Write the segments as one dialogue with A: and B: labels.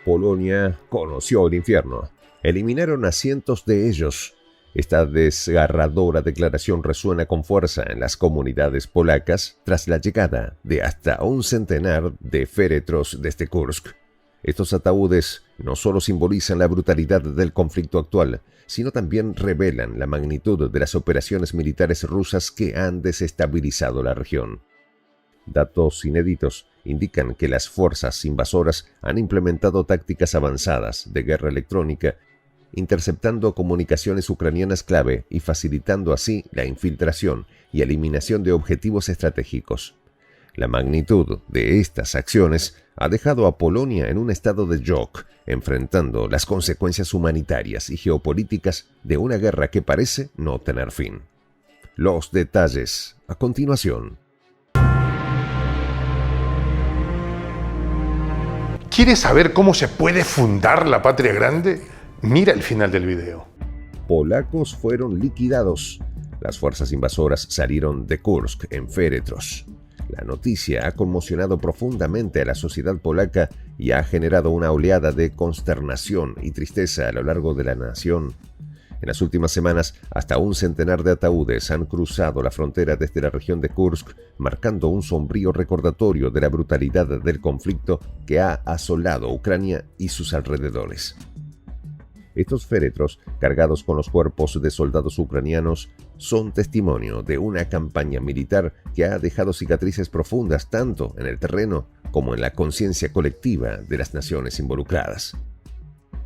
A: Polonia conoció el infierno. Eliminaron a cientos de ellos. Esta desgarradora declaración resuena con fuerza en las comunidades polacas tras la llegada de hasta un centenar de féretros desde Kursk. Estos ataúdes no solo simbolizan la brutalidad del conflicto actual, sino también revelan la magnitud de las operaciones militares rusas que han desestabilizado la región. Datos inéditos indican que las fuerzas invasoras han implementado tácticas avanzadas de guerra electrónica, interceptando comunicaciones ucranianas clave y facilitando así la infiltración y eliminación de objetivos estratégicos. La magnitud de estas acciones ha dejado a Polonia en un estado de shock, enfrentando las consecuencias humanitarias y geopolíticas de una guerra que parece no tener fin. Los detalles a continuación.
B: ¿Quieres saber cómo se puede fundar la patria grande? Mira el final del video.
A: Polacos fueron liquidados. Las fuerzas invasoras salieron de Kursk en féretros. La noticia ha conmocionado profundamente a la sociedad polaca y ha generado una oleada de consternación y tristeza a lo largo de la nación. En las últimas semanas, hasta un centenar de ataúdes han cruzado la frontera desde la región de Kursk, marcando un sombrío recordatorio de la brutalidad del conflicto que ha asolado Ucrania y sus alrededores. Estos féretros, cargados con los cuerpos de soldados ucranianos, son testimonio de una campaña militar que ha dejado cicatrices profundas tanto en el terreno como en la conciencia colectiva de las naciones involucradas.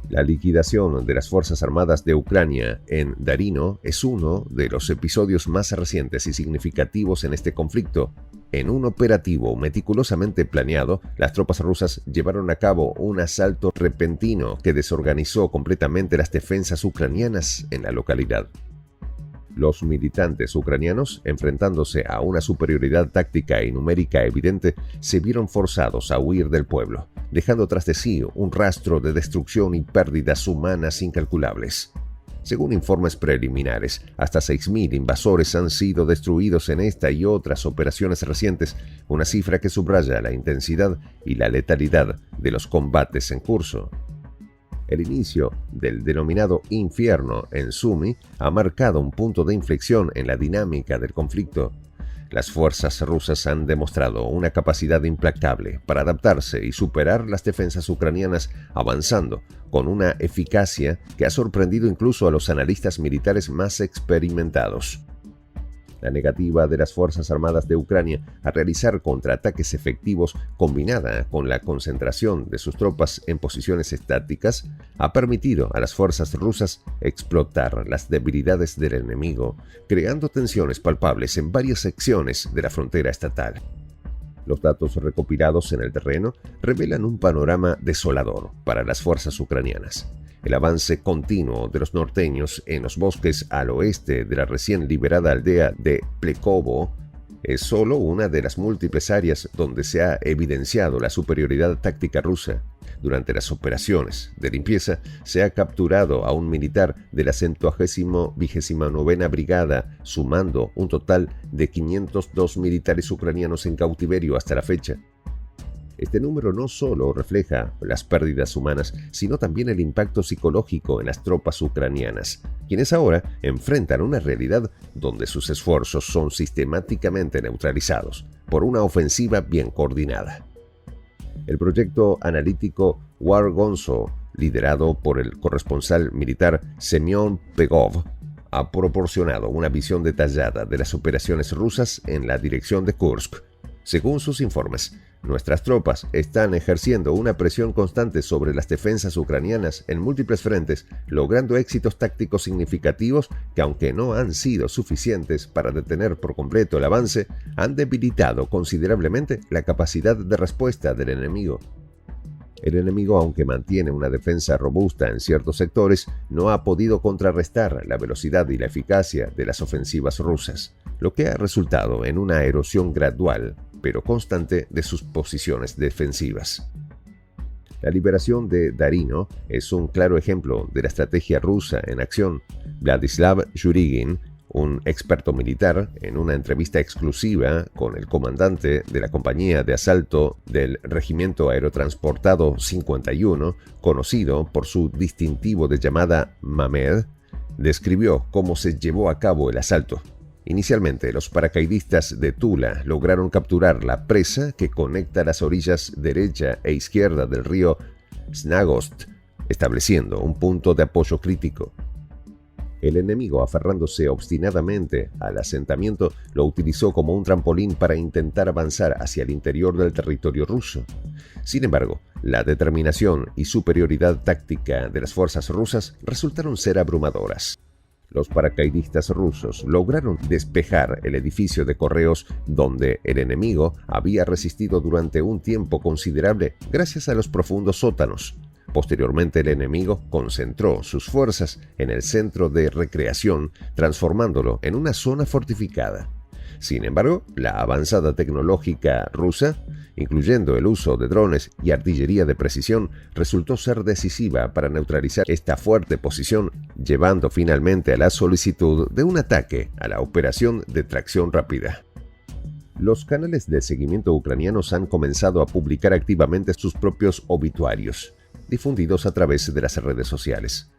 A: La liquidación de las Fuerzas Armadas de Ucrania en Darino es uno de los episodios más recientes y significativos en este conflicto. En un operativo meticulosamente planeado, las tropas rusas llevaron a cabo un asalto repentino que desorganizó completamente las defensas ucranianas en la localidad. Los militantes ucranianos, enfrentándose a una superioridad táctica y numérica evidente, se vieron forzados a huir del pueblo, dejando tras de sí un rastro de destrucción y pérdidas humanas incalculables. Según informes preliminares, hasta 6.000 invasores han sido destruidos en esta y otras operaciones recientes, una cifra que subraya la intensidad y la letalidad de los combates en curso. El inicio del denominado infierno en Sumy ha marcado un punto de inflexión en la dinámica del conflicto. Las fuerzas rusas han demostrado una capacidad implacable para adaptarse y superar las defensas ucranianas, avanzando con una eficacia que ha sorprendido incluso a los analistas militares más experimentados. La negativa de las Fuerzas Armadas de Ucrania a realizar contraataques efectivos, combinada con la concentración de sus tropas en posiciones estáticas, ha permitido a las fuerzas rusas explotar las debilidades del enemigo, creando tensiones palpables en varias secciones de la frontera estatal. Los datos recopilados en el terreno revelan un panorama desolador para las fuerzas ucranianas. El avance continuo de los norteños en los bosques al oeste de la recién liberada aldea de Plekovo es solo una de las múltiples áreas donde se ha evidenciado la superioridad táctica rusa. Durante las operaciones de limpieza se ha capturado a un militar de la 129ª Brigada, sumando un total de 502 militares ucranianos en cautiverio hasta la fecha. Este número no solo refleja las pérdidas humanas, sino también el impacto psicológico en las tropas ucranianas, quienes ahora enfrentan una realidad donde sus esfuerzos son sistemáticamente neutralizados por una ofensiva bien coordinada. El proyecto analítico War Gonzo, liderado por el corresponsal militar Semyon Pegov, ha proporcionado una visión detallada de las operaciones rusas en la dirección de Kursk. Según sus informes, nuestras tropas están ejerciendo una presión constante sobre las defensas ucranianas en múltiples frentes, logrando éxitos tácticos significativos que, aunque no han sido suficientes para detener por completo el avance, han debilitado considerablemente la capacidad de respuesta del enemigo. El enemigo, aunque mantiene una defensa robusta en ciertos sectores, no ha podido contrarrestar la velocidad y la eficacia de las ofensivas rusas, lo que ha resultado en una erosión gradual pero constante de sus posiciones defensivas. La liberación de Darino es un claro ejemplo de la estrategia rusa en acción. Vladislav Yurigin, Un experto militar, en una entrevista exclusiva con el comandante de la compañía de asalto del Regimiento Aerotransportado 51, conocido por su distintivo de llamada Mamed, describió cómo se llevó a cabo el asalto. Inicialmente, los paracaidistas de Tula lograron capturar la presa que conecta las orillas derecha e izquierda del río Snagost, estableciendo un punto de apoyo crítico. El enemigo, aferrándose obstinadamente al asentamiento, lo utilizó como un trampolín para intentar avanzar hacia el interior del territorio ruso. Sin embargo, la determinación y superioridad táctica de las fuerzas rusas resultaron ser abrumadoras. Los paracaidistas rusos lograron despejar el edificio de correos donde el enemigo había resistido durante un tiempo considerable gracias a los profundos sótanos. Posteriormente, el enemigo concentró sus fuerzas en el centro de recreación, transformándolo en una zona fortificada. Sin embargo, la avanzada tecnológica rusa, incluyendo el uso de drones y artillería de precisión, resultó ser decisiva para neutralizar esta fuerte posición, llevando finalmente a la solicitud de un ataque a la operación de tracción rápida. Los canales de seguimiento ucranianos han comenzado a publicar activamente sus propios obituarios, difundidos a través de las redes sociales.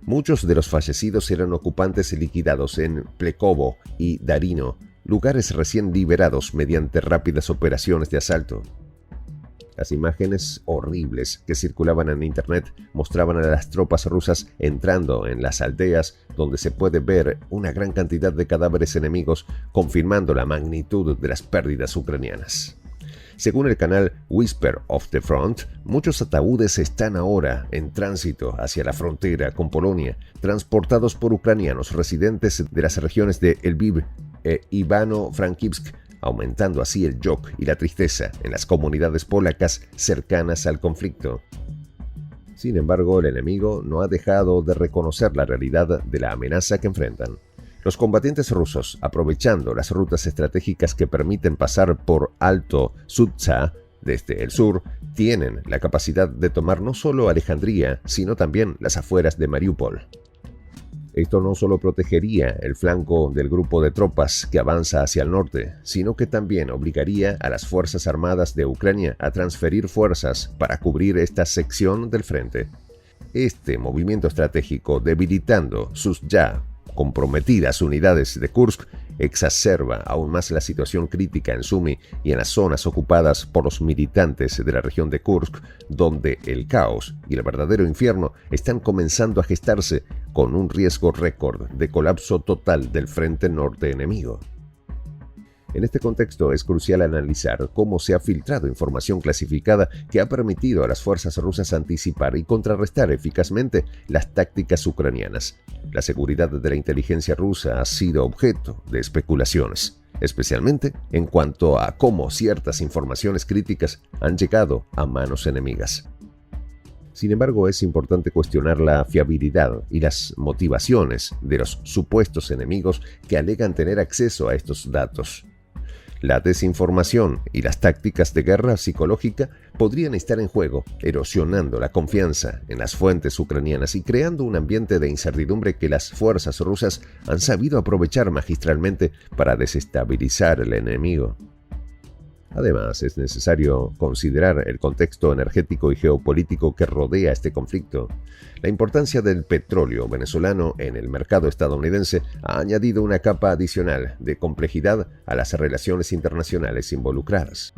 A: Muchos de los fallecidos eran ocupantes liquidados en Plekovo y Darino, lugares recién liberados mediante rápidas operaciones de asalto. Las imágenes horribles que circulaban en Internet mostraban a las tropas rusas entrando en las aldeas, donde se puede ver una gran cantidad de cadáveres enemigos, confirmando la magnitud de las pérdidas ucranianas. Según el canal Whisper of the Front, muchos ataúdes están ahora en tránsito hacia la frontera con Polonia, transportados por ucranianos residentes de las regiones de Lviv e Ivano-Frankivsk, aumentando así el shock y la tristeza en las comunidades polacas cercanas al conflicto. Sin embargo, el enemigo no ha dejado de reconocer la realidad de la amenaza que enfrentan. Los combatientes rusos, aprovechando las rutas estratégicas que permiten pasar por Alto Sudza desde el sur, tienen la capacidad de tomar no solo Alejandría, sino también las afueras de Mariupol. Esto no solo protegería el flanco del grupo de tropas que avanza hacia el norte, sino que también obligaría a las Fuerzas Armadas de Ucrania a transferir fuerzas para cubrir esta sección del frente. Este movimiento estratégico, debilitando sus ya comprometidas unidades de Kursk, exacerba aún más la situación crítica en Sumy y en las zonas ocupadas por los militantes de la región de Kursk, donde el caos y el verdadero infierno están comenzando a gestarse, con un riesgo récord de colapso total del frente norte enemigo. En este contexto es crucial analizar cómo se ha filtrado información clasificada que ha permitido a las fuerzas rusas anticipar y contrarrestar eficazmente las tácticas ucranianas. La seguridad de la inteligencia rusa ha sido objeto de especulaciones, especialmente en cuanto a cómo ciertas informaciones críticas han llegado a manos enemigas. Sin embargo, es importante cuestionar la fiabilidad y las motivaciones de los supuestos enemigos que alegan tener acceso a estos datos. La desinformación y las tácticas de guerra psicológica podrían estar en juego, erosionando la confianza en las fuentes ucranianas y creando un ambiente de incertidumbre que las fuerzas rusas han sabido aprovechar magistralmente para desestabilizar al enemigo. Además, es necesario considerar el contexto energético y geopolítico que rodea este conflicto. La importancia del petróleo venezolano en el mercado estadounidense ha añadido una capa adicional de complejidad a las relaciones internacionales involucradas.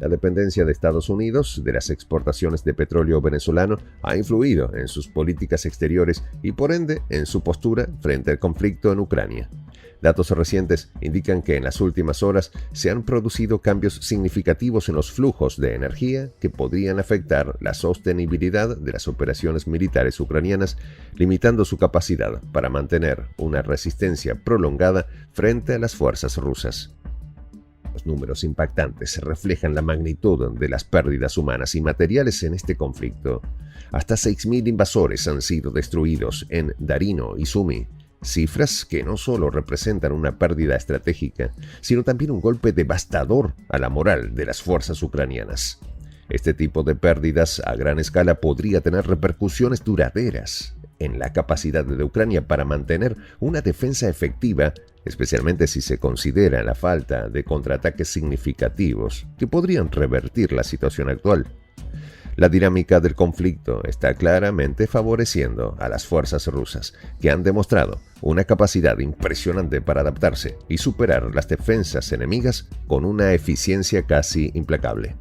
A: La dependencia de Estados Unidos de las exportaciones de petróleo venezolano ha influido en sus políticas exteriores y por ende en su postura frente al conflicto en Ucrania. Datos recientes indican que en las últimas horas se han producido cambios significativos en los flujos de energía que podrían afectar la sostenibilidad de las operaciones militares ucranianas, limitando su capacidad para mantener una resistencia prolongada frente a las fuerzas rusas. Los números impactantes reflejan la magnitud de las pérdidas humanas y materiales en este conflicto. Hasta 6.000 invasores han sido destruidos en Darino y Sumy, cifras que no solo representan una pérdida estratégica, sino también un golpe devastador a la moral de las fuerzas ucranianas. Este tipo de pérdidas a gran escala podría tener repercusiones duraderas en la capacidad de Ucrania para mantener una defensa efectiva, especialmente si se considera la falta de contraataques significativos que podrían revertir la situación actual. La dinámica del conflicto está claramente favoreciendo a las fuerzas rusas, que han demostrado una capacidad impresionante para adaptarse y superar las defensas enemigas con una eficiencia casi implacable.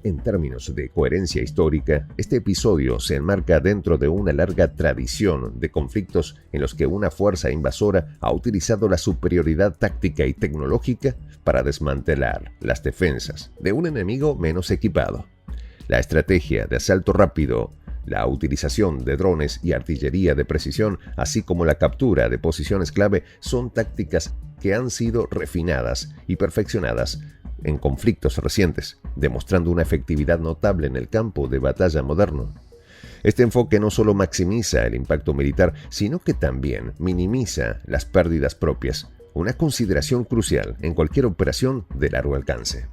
A: En términos de coherencia histórica, este episodio se enmarca dentro de una larga tradición de conflictos en los que una fuerza invasora ha utilizado la superioridad táctica y tecnológica para desmantelar las defensas de un enemigo menos equipado. La estrategia de asalto rápido, la utilización de drones y artillería de precisión, así como la captura de posiciones clave, son tácticas que han sido refinadas y perfeccionadas en conflictos recientes, demostrando una efectividad notable en el campo de batalla moderno. Este enfoque no solo maximiza el impacto militar, sino que también minimiza las pérdidas propias, una consideración crucial en cualquier operación de largo alcance.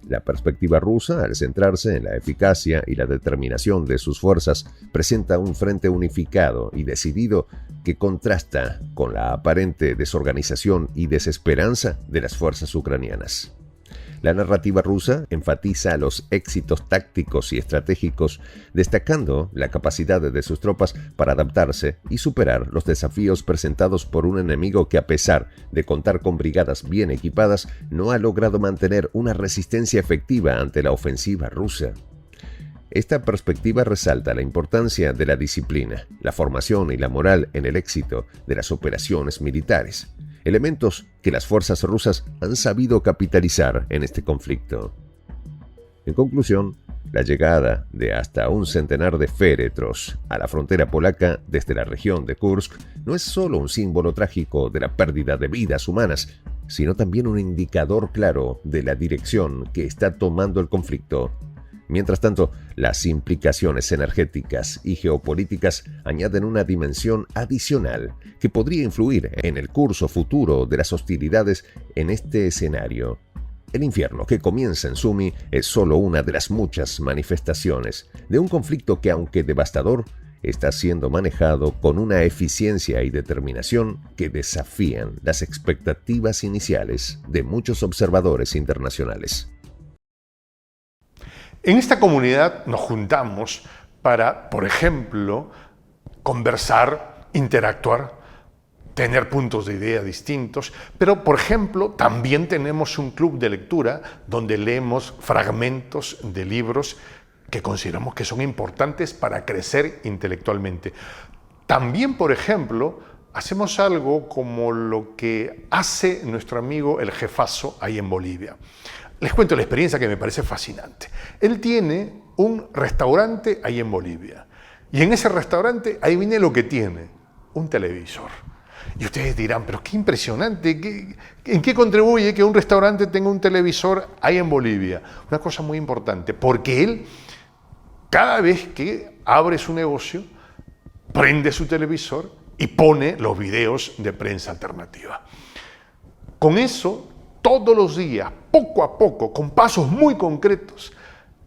A: La perspectiva rusa, al centrarse en la eficacia y la determinación de sus fuerzas, presenta un frente unificado y decidido que contrasta con la aparente desorganización y desesperanza de las fuerzas ucranianas. La narrativa rusa enfatiza los éxitos tácticos y estratégicos, destacando la capacidad de sus tropas para adaptarse y superar los desafíos presentados por un enemigo que, a pesar de contar con brigadas bien equipadas, no ha logrado mantener una resistencia efectiva ante la ofensiva rusa. Esta perspectiva resalta la importancia de la disciplina, la formación y la moral en el éxito de las operaciones militares, elementos que las fuerzas rusas han sabido capitalizar en este conflicto. En conclusión, la llegada de hasta un centenar de féretros a la frontera polaca desde la región de Kursk no es solo un símbolo trágico de la pérdida de vidas humanas, sino también un indicador claro de la dirección que está tomando el conflicto. Mientras tanto, las implicaciones energéticas y geopolíticas añaden una dimensión adicional que podría influir en el curso futuro de las hostilidades en este escenario. El infierno que comienza en Sumy es solo una de las muchas manifestaciones de un conflicto que, aunque devastador, está siendo manejado con una eficiencia y determinación que desafían las expectativas iniciales de muchos observadores internacionales.
B: En esta comunidad nos juntamos para, por ejemplo, conversar, interactuar, tener puntos de idea distintos, pero, por ejemplo, también tenemos un club de lectura donde leemos fragmentos de libros que consideramos que son importantes para crecer intelectualmente. También, por ejemplo, hacemos algo como lo que hace nuestro amigo el jefazo ahí en Bolivia. Les cuento la experiencia que me parece fascinante. Él tiene un restaurante ahí en Bolivia. Y en ese restaurante, ahí viene lo que tiene, un televisor. Y ustedes dirán, pero qué impresionante, ¿en qué contribuye que un restaurante tenga un televisor ahí en Bolivia? Una cosa muy importante, porque él, cada vez que abre su negocio, prende su televisor y pone los videos de prensa alternativa. Con eso, todos los días, poco a poco, con pasos muy concretos,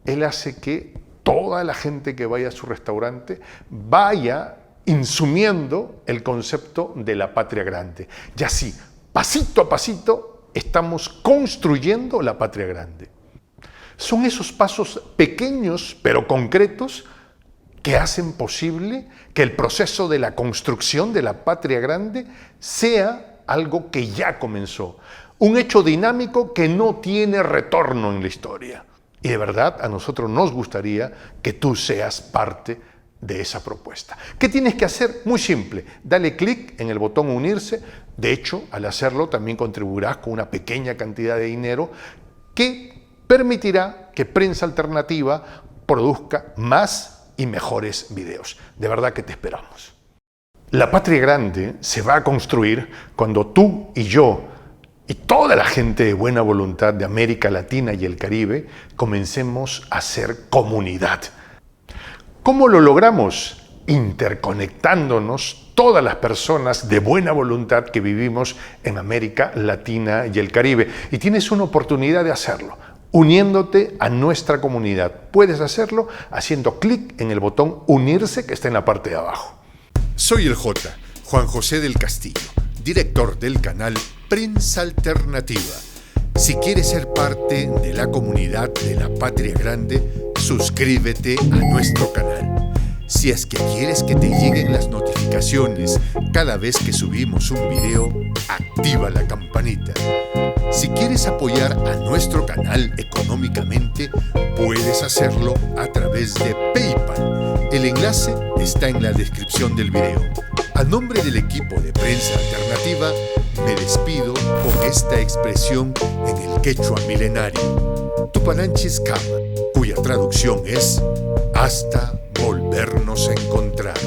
B: él hace que toda la gente que vaya a su restaurante vaya insumiendo el concepto de la patria grande. Y así, pasito a pasito, estamos construyendo la patria grande. Son esos pasos pequeños pero concretos que hacen posible que el proceso de la construcción de la patria grande sea algo que ya comenzó. Un hecho dinámico que no tiene retorno en la historia. Y de verdad, a nosotros nos gustaría que tú seas parte de esa propuesta. ¿Qué tienes que hacer? Muy simple. Dale clic en el botón unirse. De hecho, al hacerlo también contribuirás con una pequeña cantidad de dinero que permitirá que Prensa Alternativa produzca más y mejores videos. De verdad que te esperamos. La patria grande se va a construir cuando tú y yo y toda la gente de buena voluntad de América Latina y el Caribe comencemos a ser comunidad. ¿Cómo lo logramos? Interconectándonos todas las personas de buena voluntad que vivimos en América Latina y el Caribe. Y tienes una oportunidad de hacerlo. uniéndote a nuestra comunidad. Puedes hacerlo haciendo clic en el botón unirse que está en la parte de abajo.
C: Soy el J, Juan José del Castillo, director del canal Prensa Alternativa. Si quieres ser parte de la comunidad de la Patria Grande, suscríbete a nuestro canal. Si es que quieres que te lleguen las notificaciones cada vez que subimos un video, activa la campanita. Si quieres apoyar a nuestro canal económicamente, puedes hacerlo a través de PayPal. El enlace está en la descripción del video. A nombre del equipo de Prensa Alternativa, me despido con esta expresión en el quechua milenario, Tupananchis Kama, cuya traducción es hasta volvernos a encontrar.